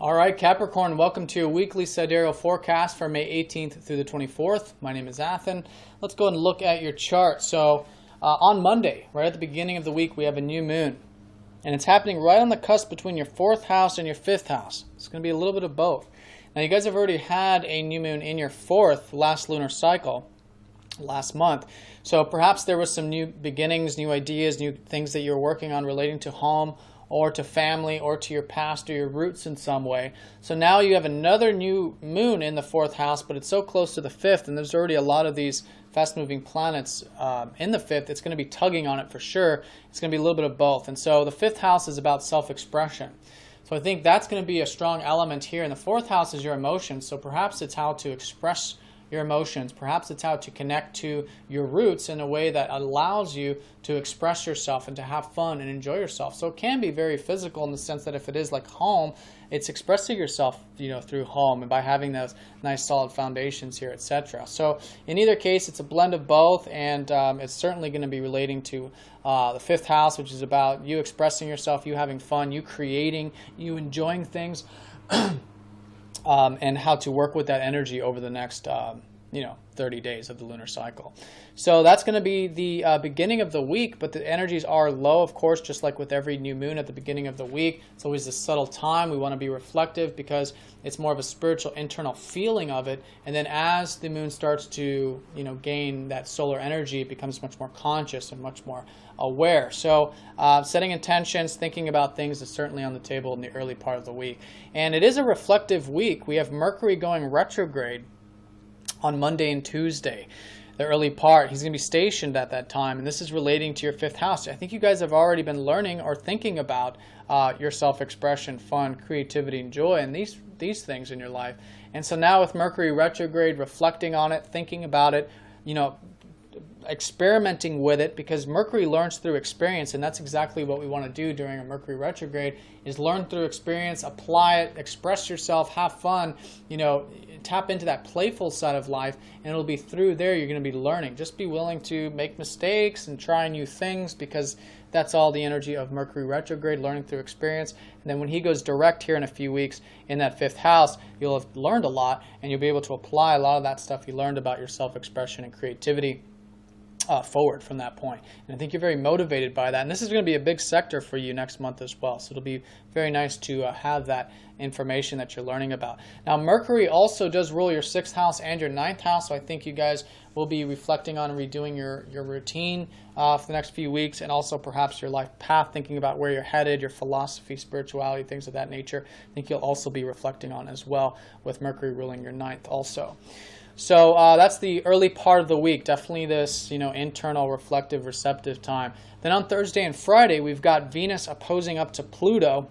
All right, Capricorn, welcome to your weekly sidereal forecast for May 18th through the 24th. My name is Athen. Let's go and look at your chart. So on Monday, right at the beginning of the week, we have a new moon. And it's happening right on the cusp between your 4th house and your 5th house. It's going to be a little bit of both. Now, you guys have already had a new moon in your 4th last lunar cycle, last month. So perhaps there was some new beginnings, new ideas, new things that you're working on relating to home, or to family, or to your past or your roots in some way. So now you have another new moon in the 4th house, but it's so close to the 5th, and there's already a lot of these fast-moving planets in the 5th. It's going to be tugging on it for sure. It's going to be a little bit of both. And so the 5th house is about self-expression. So I think that's going to be a strong element here. And the 4th house is your emotions, so perhaps it's how to express your emotions. Perhaps it's how to connect to your roots in a way that allows you to express yourself and to have fun and enjoy yourself. So it can be very physical in the sense that if it is like home, it's expressing yourself, through home and by having those nice solid foundations here, etc. So in either case, it's a blend of both, and it's certainly going to be relating to the 5th house, which is about you expressing yourself, you having fun, you creating, you enjoying things. And how to work with that energy over the next, 30 days of the lunar cycle. So that's going to be the beginning of the week, but the energies are low, of course, just like with every new moon at the beginning of the week. It's always a subtle time. We want to be reflective because it's more of a spiritual internal feeling of it. And then as the moon starts to, gain that solar energy, it becomes much more conscious and much more aware. So setting intentions, thinking about things is certainly on the table in the early part of the week. And it is a reflective week. We have Mercury going retrograde on Monday and Tuesday, the early part. He's going to be stationed at that time, and this is relating to your 5th house. I think you guys have already been learning or thinking about your self-expression, fun, creativity, and joy, and these things in your life. And so now with Mercury retrograde, reflecting on it, thinking about it, experimenting with it, because Mercury learns through experience, and that's exactly what we want to do during a Mercury retrograde, is learn through experience, apply it, express yourself, have fun, tap into that playful side of life, and it'll be through there you're going to be learning. Just be willing to make mistakes and try new things, because that's all the energy of Mercury retrograde, learning through experience. And then when he goes direct here in a few weeks in that 5th house, you'll have learned a lot, and you'll be able to apply a lot of that stuff you learned about your self-expression and creativity forward from that point. And I think you're very motivated by that. And this is going to be a big sector for you next month as well. So it'll be very nice to have that information that you're learning about. Now, Mercury also does rule your 6th house and your 9th house. So I think you guys will be reflecting on and redoing your routine for the next few weeks, and also perhaps your life path, thinking about where you're headed, your philosophy, spirituality, things of that nature. I think you'll also be reflecting on as well with Mercury ruling your 9th also. So that's the early part of the week, definitely this internal, reflective, receptive time. Then on Thursday and Friday, we've got Venus opposing up to Pluto.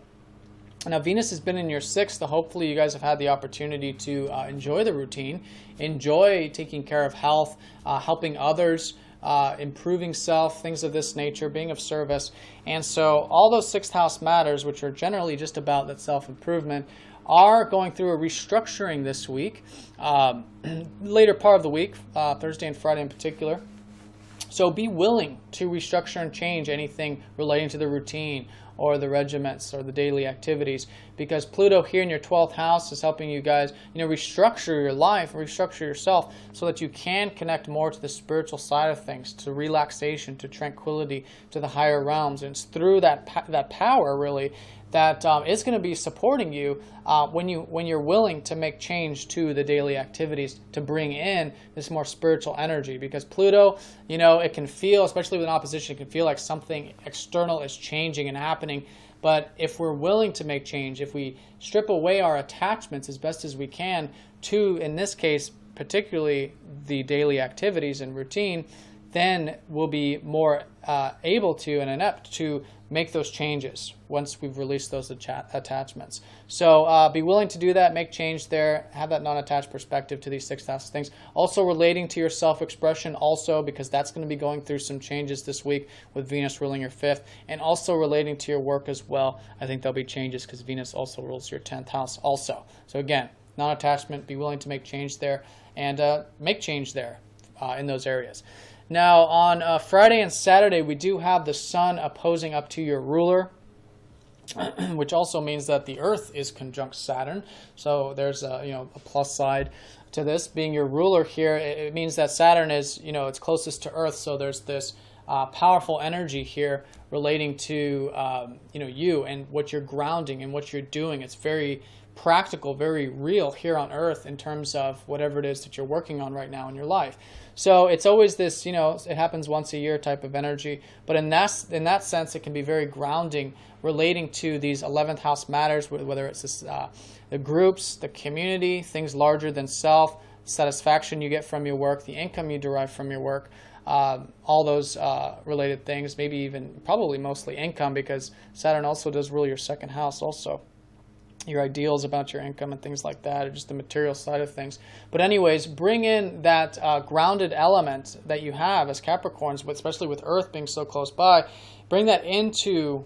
Now, Venus has been in your 6th, so hopefully you guys have had the opportunity to enjoy the routine, enjoy taking care of health, helping others, improving self, things of this nature, being of service. And so all those 6th house matters, which are generally just about that self-improvement, are going through a restructuring this week, later part of the week, Thursday and Friday in particular. So be willing to restructure and change anything relating to the routine or the regiments or the daily activities, because Pluto here in your 12th house is helping you guys, restructure your life, restructure yourself so that you can connect more to the spiritual side of things, to relaxation, to tranquility, to the higher realms. And it's through that power, really, that is going to be supporting you when you're willing to make change to the daily activities to bring in this more spiritual energy. Because Pluto, it can feel, especially with an opposition, it can feel like something external is changing and happening. But if we're willing to make change, if we strip away our attachments as best as we can to, in this case, particularly the daily activities and routine, then we'll be more able to and inept to make those changes once we've released those attachments. So be willing to do that, make change there, have that non-attached perspective to these 6th house things. Also relating to your self-expression also, because that's going to be going through some changes this week with Venus ruling your 5th, and also relating to your work as well. I think there'll be changes because Venus also rules your 10th house also. So again, non-attachment, be willing to make change there, and make change there in those areas. Now, on Friday and Saturday, we do have the Sun opposing up to your ruler. which also means that the Earth is conjunct Saturn. So there's a plus side to this. Being your ruler here, it means that Saturn is it's closest to Earth. So there's this powerful energy here relating to you and what you're grounding and what you're doing. It's very practical, very real here on Earth in terms of whatever it is that you're working on right now in your life. So it's always this, it happens once a year type of energy. But in that sense, it can be very grounding, relating to these 11th house matters, whether it's the groups, the community, things larger than self, satisfaction you get from your work, the income you derive from your work, all those related things, maybe even probably mostly income, because Saturn also does rule your second house also. Your ideals about your income and things like that, or just the material side of things. But anyways, bring in that grounded element that you have as Capricorns, especially with Earth being so close by. Bring that into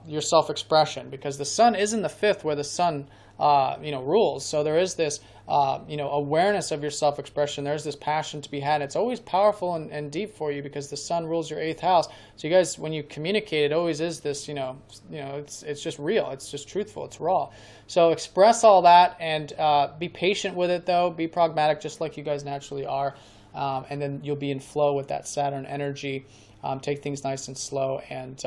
your self-expression, because the Sun is in the 5th where the Sun rules. So there is this awareness of your self-expression. There's this passion to be had. It's always powerful and deep for you because the Sun rules your 8th house. So you guys, when you communicate, it always is this, it's just real. It's just truthful. It's raw. So express all that and be patient with it, though. Be pragmatic, just like you guys naturally are. And then you'll be in flow with that Saturn energy. Take things nice and slow, and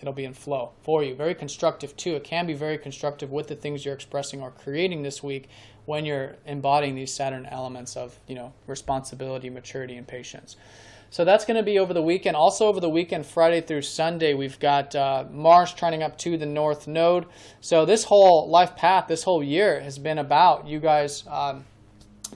it'll be in flow for you. Very constructive, too. It can be very constructive with the things you're expressing or creating this week when you're embodying these Saturn elements of, responsibility, maturity, and patience. So that's going to be over the weekend. Also over the weekend, Friday through Sunday, we've got Mars trining up to the North Node. So this whole life path, this whole year has been about you guys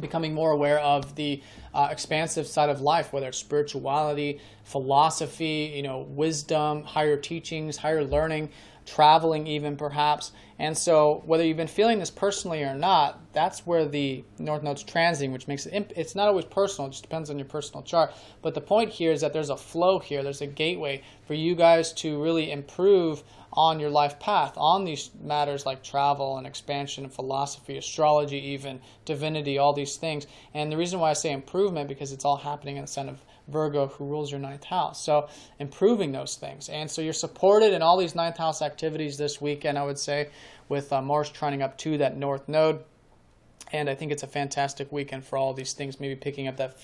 becoming more aware of the expansive side of life, whether it's spirituality, philosophy, wisdom, higher teachings, higher learning, traveling even perhaps. And so whether you've been feeling this personally or not, that's where the North Node's transiting, which makes it's not always personal. It just depends on your personal chart. But the point here is that there's a flow here. There's a gateway for you guys to really improve on your life path, on these matters like travel and expansion and philosophy, astrology even, divinity, all these things. And the reason why I say improvement, because it's all happening in the sign of Virgo, who rules your 9th house. So improving those things. And so you're supported in all these 9th house activities this weekend, I would say, with Mars trining up to that North Node. And I think it's a fantastic weekend for all these things, maybe picking up that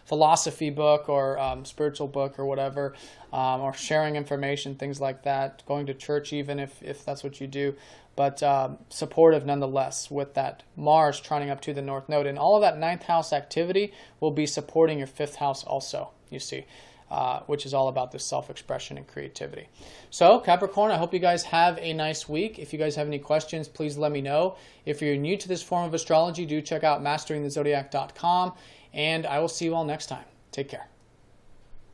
philosophy book or spiritual book or whatever, or sharing information, things like that, going to church even if that's what you do. But supportive nonetheless with that Mars trining up to the North Node. And all of that 9th house activity will be supporting your 5th house also, you see. Which is all about this self-expression and creativity. So, Capricorn, I hope you guys have a nice week. If you guys have any questions, please let me know. If you're new to this form of astrology, do check out masteringthezodiac.com, and I will see you all next time. Take care.